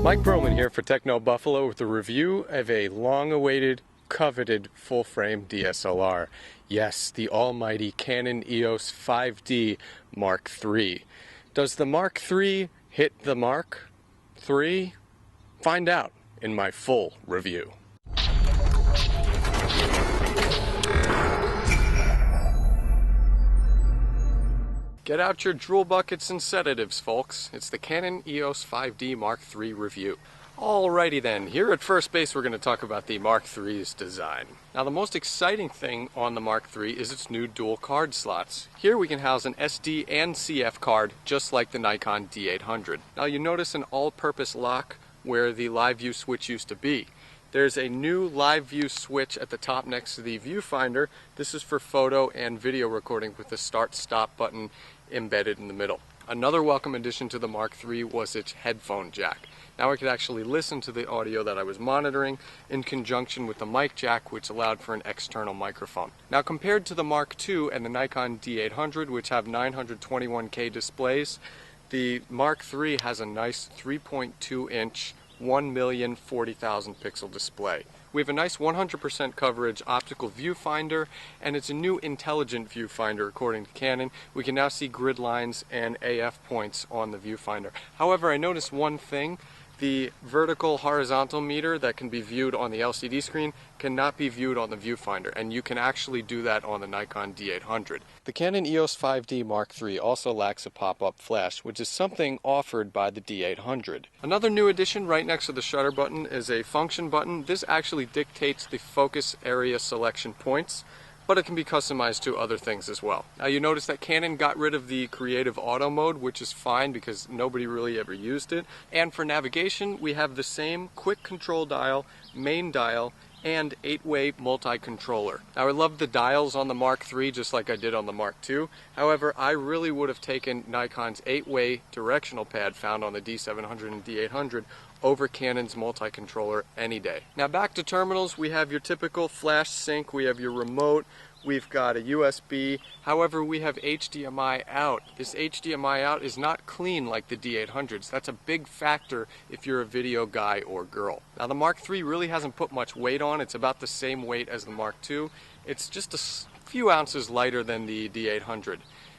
Mike Broman here for Techno Buffalo with a review of a long-awaited, coveted full-frame DSLR. Yes, the almighty Canon EOS 5D Mark III. Does the Mark III hit the Mark III? Find out in my full review. Get out your drool buckets and sedatives, folks. It's the Canon EOS 5D Mark III review. Alrighty then, here at first base we're going to talk about the Mark III's design. Now the most exciting thing on the Mark III is its new dual card slots. Here we can house an SD and CF card just like the Nikon D800. Now you notice an all-purpose lock where the live view switch used to be. There's a new live view switch at the top next to the viewfinder. This is for photo and video recording with the start-stop button embedded in the middle. Another welcome addition to the Mark III was its headphone jack. Now I could actually listen to the audio that I was monitoring in conjunction with the mic jack, which allowed for an external microphone. Now compared to the Mark II and the Nikon D800, which have 921K displays, the Mark III has a nice 3.2-inch 1,040,000 pixel display. We have a nice 100% coverage optical viewfinder, and it's a new intelligent viewfinder according to Canon. We can now see grid lines and AF points on the viewfinder. However, I noticed one thing. The vertical horizontal meter that can be viewed on the LCD screen cannot be viewed on the viewfinder, and you can actually do that on the Nikon D800. The Canon EOS 5D Mark III also lacks a pop-up flash, which is something offered by the D800. Another new addition right next to the shutter button is a function button. This actually dictates the focus area selection points, but it can be customized to other things as well. Now you notice that Canon got rid of the creative auto mode, which is fine because nobody really ever used it. And for navigation, we have the same quick control dial, main dial, and 8-way multi-controller. Now I love the dials on the Mark III just like I did on the Mark II. However, I really would have taken Nikon's 8-way directional pad found on the D700 and D800 over Canon's multi-controller any day. Now back to terminals, we have your typical flash sync, we have your remote, we've got a USB, however we have HDMI out. This HDMI out is not clean like the D800s. That's a big factor if you're a video guy or girl. Now the Mark III really hasn't put much weight on. It's about the same weight as the Mark II. It's just a few ounces lighter than the D800.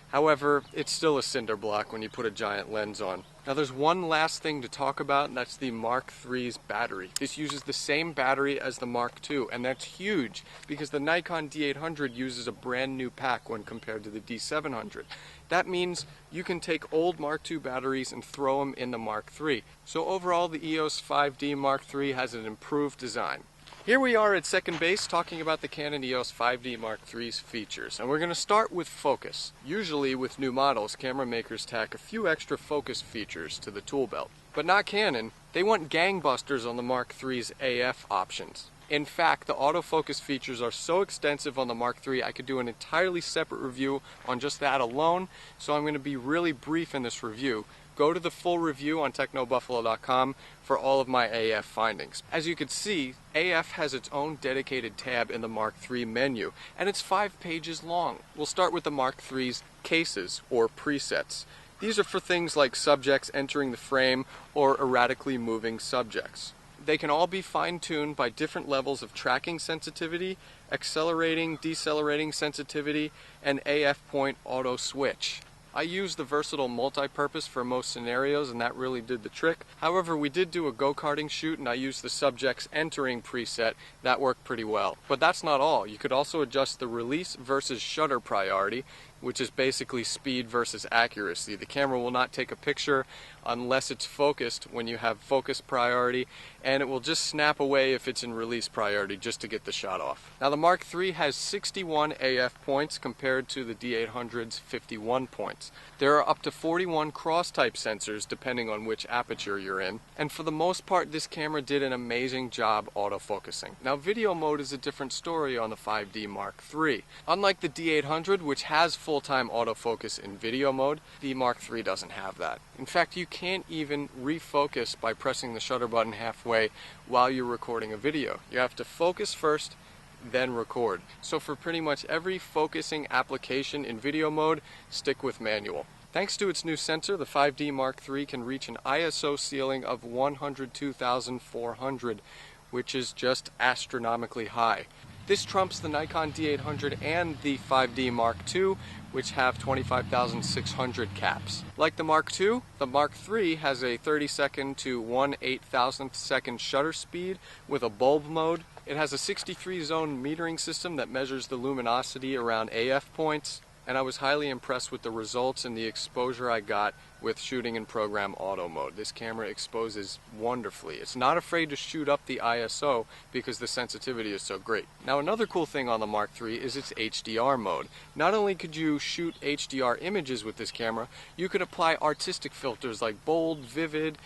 However, it's still a cinder block when you put a giant lens on. Now there's one last thing to talk about, and that's the Mark III's battery. This uses the same battery as the Mark II, and that's huge because the Nikon D800 uses a brand new pack when compared to the D700. That means you can take old Mark II batteries and throw them in the Mark III. So overall, the EOS 5D Mark III has an improved design. Here we are at second base talking about the Canon EOS 5D Mark III's features, and we're going to start with focus. Usually with new models, camera makers tack a few extra focus features to the tool belt. But not Canon. They want gangbusters on the Mark III's AF options. In fact, the autofocus features are so extensive on the Mark III, I could do an entirely separate review on just that alone, so I'm going to be really brief in this review. Go to the full review on technobuffalo.com for all of my AF findings. As you can see, AF has its own dedicated tab in the Mark III menu, and it's 5 pages long. We'll start with the Mark III's cases, or presets. These are for things like subjects entering the frame or erratically moving subjects. They can all be fine-tuned by different levels of tracking sensitivity, accelerating, decelerating sensitivity, and AF point auto switch. I used the versatile multi-purpose for most scenarios, and that really did the trick. However, we did do a go-karting shoot, and I used the subjects entering preset. That worked pretty well. But that's not all. You could also adjust the release versus shutter priority, which is basically speed versus accuracy. The camera will not take a picture unless it's focused when you have focus priority, and it will just snap away if it's in release priority just to get the shot off. Now the Mark III has 61 AF points compared to the D800's 51 points. There are up to 41 cross-type sensors depending on which aperture you're in, and for the most part this camera did an amazing job autofocusing. Now video mode is a different story on the 5D Mark III. Unlike the D800, which has full-time autofocus in video mode, the Mark III doesn't have that. In fact, you can't even refocus by pressing the shutter button halfway while you're recording a video. You have to focus first, then record. So for pretty much every focusing application in video mode, stick with manual. Thanks to its new sensor, the 5D Mark III can reach an ISO ceiling of 102,400, which is just astronomically high. This trumps the Nikon D800 and the 5D Mark II, which have 25,600 caps. Like the Mark II, the Mark III has a 30-second to 1/8,000th second shutter speed with a bulb mode. It has a 63-zone metering system that measures the luminosity around AF points, and I was highly impressed with the results and the exposure I got with shooting in program auto mode. This camera exposes wonderfully. It's not afraid to shoot up the ISO because the sensitivity is so great. Now, another cool thing on the Mark III is its HDR mode. Not only could you shoot HDR images with this camera, you could apply artistic filters like bold, vivid,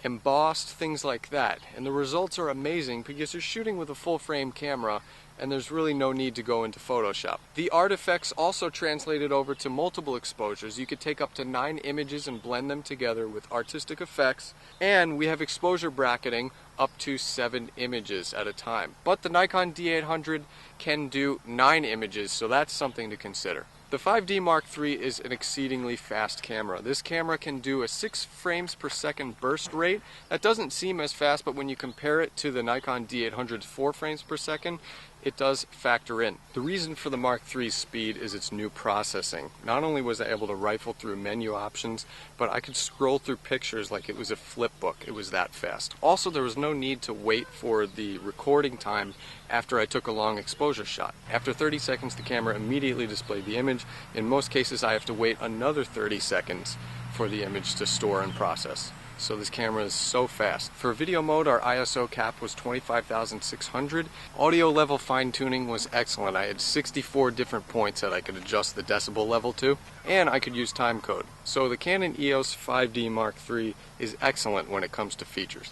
embossed, things like that. And the results are amazing because you're shooting with a full frame camera and there's really no need to go into Photoshop. The art effects also translated over to multiple exposures. You could take up to 9 images and blend them together with artistic effects, and we have exposure bracketing up to 7 images at a time. But the Nikon D800 can do 9 images, so that's something to consider. The 5D Mark III is an exceedingly fast camera. This camera can do a 6 frames per second burst rate. That doesn't seem as fast, but when you compare it to the Nikon D800's 4 frames per second, it does factor in. The reason for the Mark III's speed is its new processing. Not only was I able to rifle through menu options, but I could scroll through pictures like it was a flip book. It was that fast. Also, there was no need to wait for the recording time after I took a long exposure shot. After 30 seconds, the camera immediately displayed the image. In most cases, I have to wait another 30 seconds for the image to store and process. So this camera is so fast. For video mode, our ISO cap was 25,600. Audio level fine-tuning was excellent. I had 64 different points that I could adjust the decibel level to, and I could use timecode. So the Canon EOS 5D Mark III is excellent when it comes to features.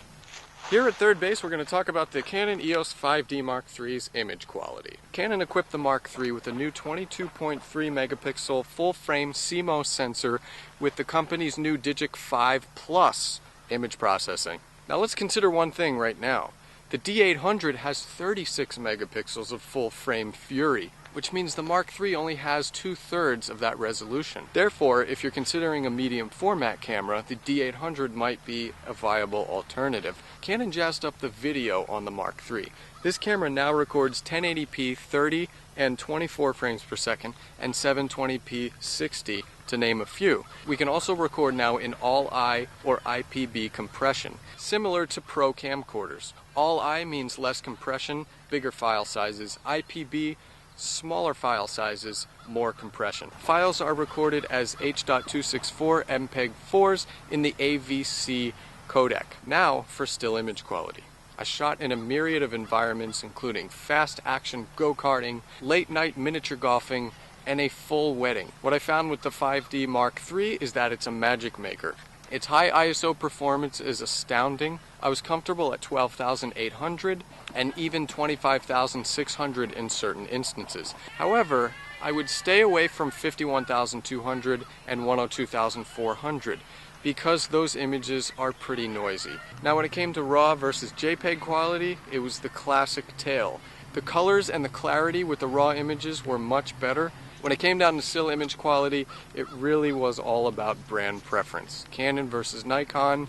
Here at Third Base, we're going to talk about the Canon EOS 5D Mark III's image quality. Canon equipped the Mark III with a new 22.3 megapixel full-frame CMOS sensor with the company's new Digic 5 Plus image processing. Now let's consider one thing right now. The D800 has 36 megapixels of full-frame Fury, which means the Mark III only has 2/3 of that resolution. Therefore, if you're considering a medium format camera, the D800 might be a viable alternative. Canon jazzed up the video on the Mark III. This camera now records 1080p 30 and 24 frames per second and 720p 60, to name a few. We can also record now in all-I or IPB compression, similar to pro camcorders. All-I means less compression, bigger file sizes. IPB, smaller file sizes, more compression. Files are recorded as H.264 MPEG-4s in the AVC codec. Now for still image quality. I shot in a myriad of environments, including fast action go-karting, late night miniature golfing, and a full wedding. What I found with the 5D Mark III is that it's a magic maker. Its high ISO performance is astounding. I was comfortable at 12,800 and even 25,600 in certain instances. However, I would stay away from 51,200 and 102,400 because those images are pretty noisy. Now when it came to RAW versus JPEG quality, it was the classic tale. The colors and the clarity with the RAW images were much better. When it came down to still image quality, it really was all about brand preference. Canon versus Nikon,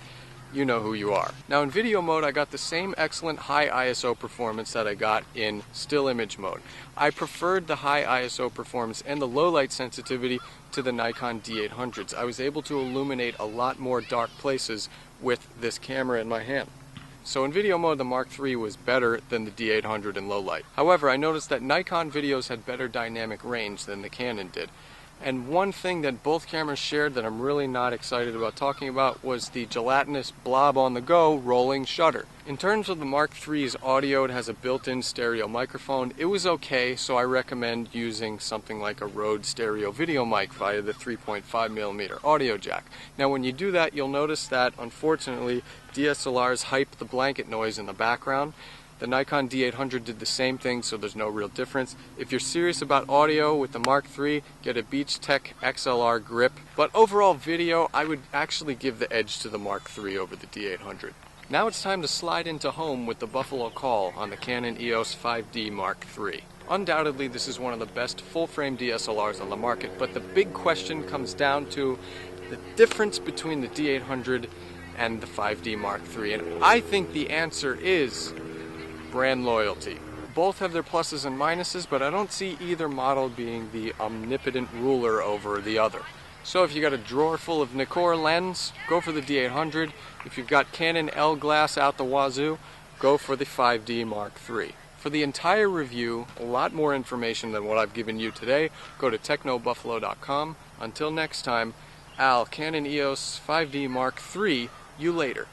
you know who you are. Now in video mode, I got the same excellent high ISO performance that I got in still image mode. I preferred the high ISO performance and the low light sensitivity to the Nikon D800s. I was able to illuminate a lot more dark places with this camera in my hand. So in video mode, the Mark III was better than the D800 in low light. However, I noticed that Nikon videos had better dynamic range than the Canon did. And one thing that both cameras shared that I'm really not excited about talking about was the gelatinous blob on the go rolling shutter. In terms of the Mark III's audio, it has a built-in stereo microphone. It was okay, so I recommend using something like a Rode stereo video mic via the 3.5mm audio jack. Now when you do that, you'll notice that unfortunately DSLRs hype the blanket noise in the background. The Nikon D800 did the same thing, so there's no real difference. If you're serious about audio with the Mark III, get a Beachtech XLR grip. But overall video, I would actually give the edge to the Mark III over the D800. Now it's time to slide into home with the Buffalo Call on the Canon EOS 5D Mark III. Undoubtedly, this is one of the best full-frame DSLRs on the market, but the big question comes down to, the difference between the D800 and the 5D Mark III? And I think the answer is brand loyalty. Both have their pluses and minuses, but I don't see either model being the omnipotent ruler over the other. So if you got a drawer full of Nikkor lens, go for the D800. If you've got Canon L glass out the wazoo, go for the 5D Mark III. For the entire review, a lot more information than what I've given you today, go to technobuffalo.com. Until next time, Al, Canon EOS 5D Mark III, you later.